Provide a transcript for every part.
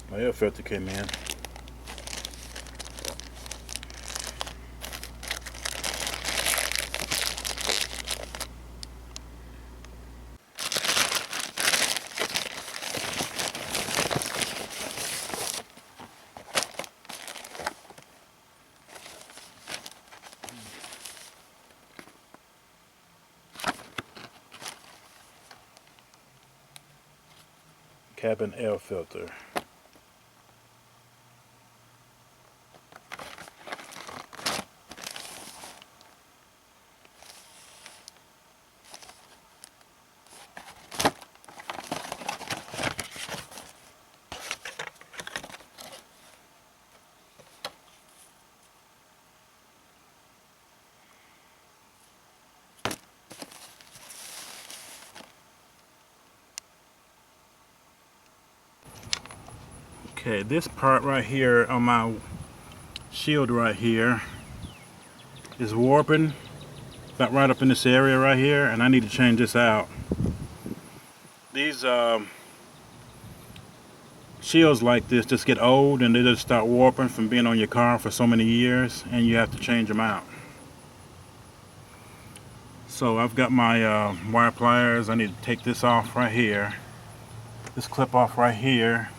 My air filter came in. Cabin air filter. Okay, this part right here on my shield right here is warping, about right up in this area right here, and I need to change this out. These shields like this just get old and they just start warping from being on your car for so many years, and you have to change them out. So I've got my wire pliers. I need to take this off right here, this clip off right here,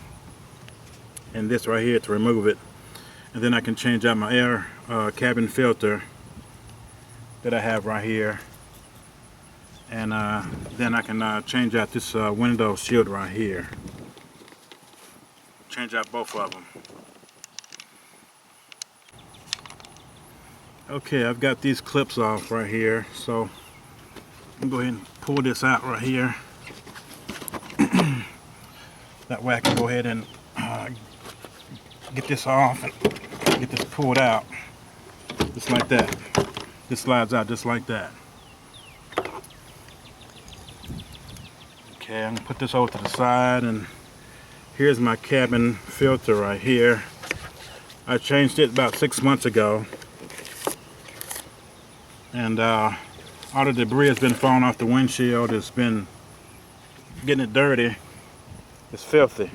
and this right here to remove it, and then I can change out my air cabin filter that I have right here, and then I can change out this window shield right here. Change out both of them. Okay, I've got these clips off right here, so I'm going to go ahead and pull this out right here. That way I can go ahead and get this off and get this pulled out just like that. This slides out just like that. Okay, I'm gonna put this over to the side, and here's my cabin filter right here. I changed it about 6 months ago, and all the debris has been falling off the windshield. It's been getting it dirty. It's filthy.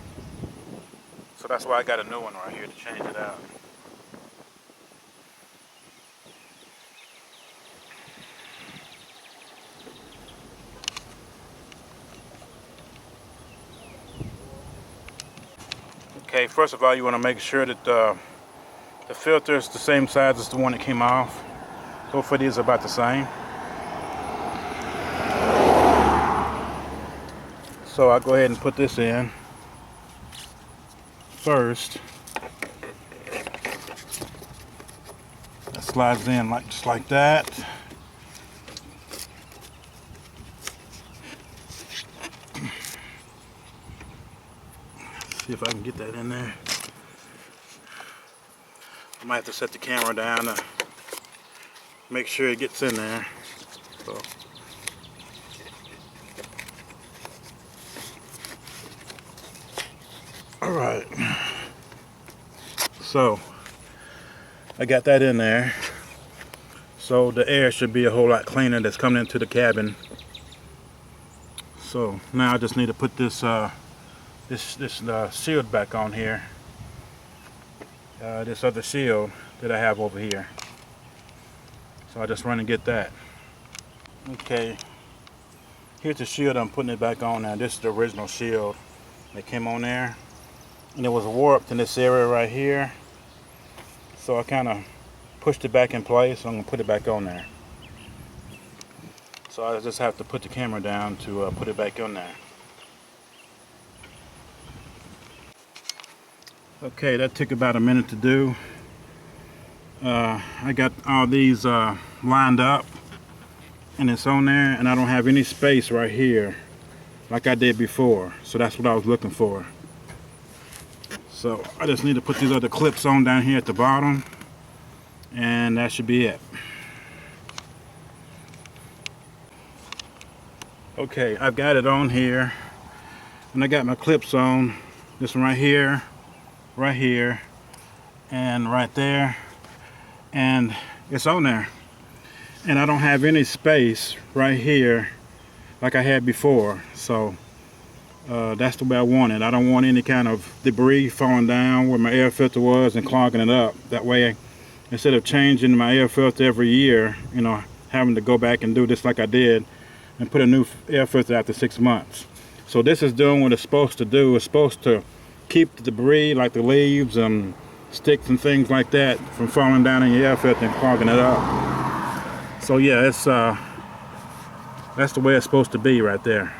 So that's why I got a new one right here to change it out. Okay, first of all, you want to make sure that the filter is the same size as the one that came off. Both of these are about the same. So I'll go ahead and put this in first. That slides in just like that. See if I can get that in there. I might have to set the camera down to make sure it gets in there. So. Alright. So I got that in there. So the air should be a whole lot cleaner that's coming into the cabin. So now I just need to put this shield back on here. This other shield that I have over here. So I just run and get that. Okay, here's the shield. I'm putting it back on now. This is the original shield that came on there, and it was warped in this area right here. So I kind of pushed it back in place. So I'm gonna put it back on there. So I just have to put the camera down to put it back on there. Okay, that took about a minute to do. I got all these lined up, and it's on there, and I don't have any space right here like I did before. So that's what I was looking for. So I just need to put these other clips on down here at the bottom, and that should be it. Okay, I've got it on here, and I got my clips on. This one right here, and right there, and it's on there. And I don't have any space right here like I had before. So That's the way I want it. I don't want any kind of debris falling down where my air filter was and clogging it up. That way, instead of changing my air filter every year, you know, having to go back and do this like I did and put a new air filter after 6 months. So this is doing what it's supposed to do. It's supposed to keep the debris like the leaves and sticks and things like that from falling down in your air filter and clogging it up. So yeah, it's that's the way it's supposed to be right there.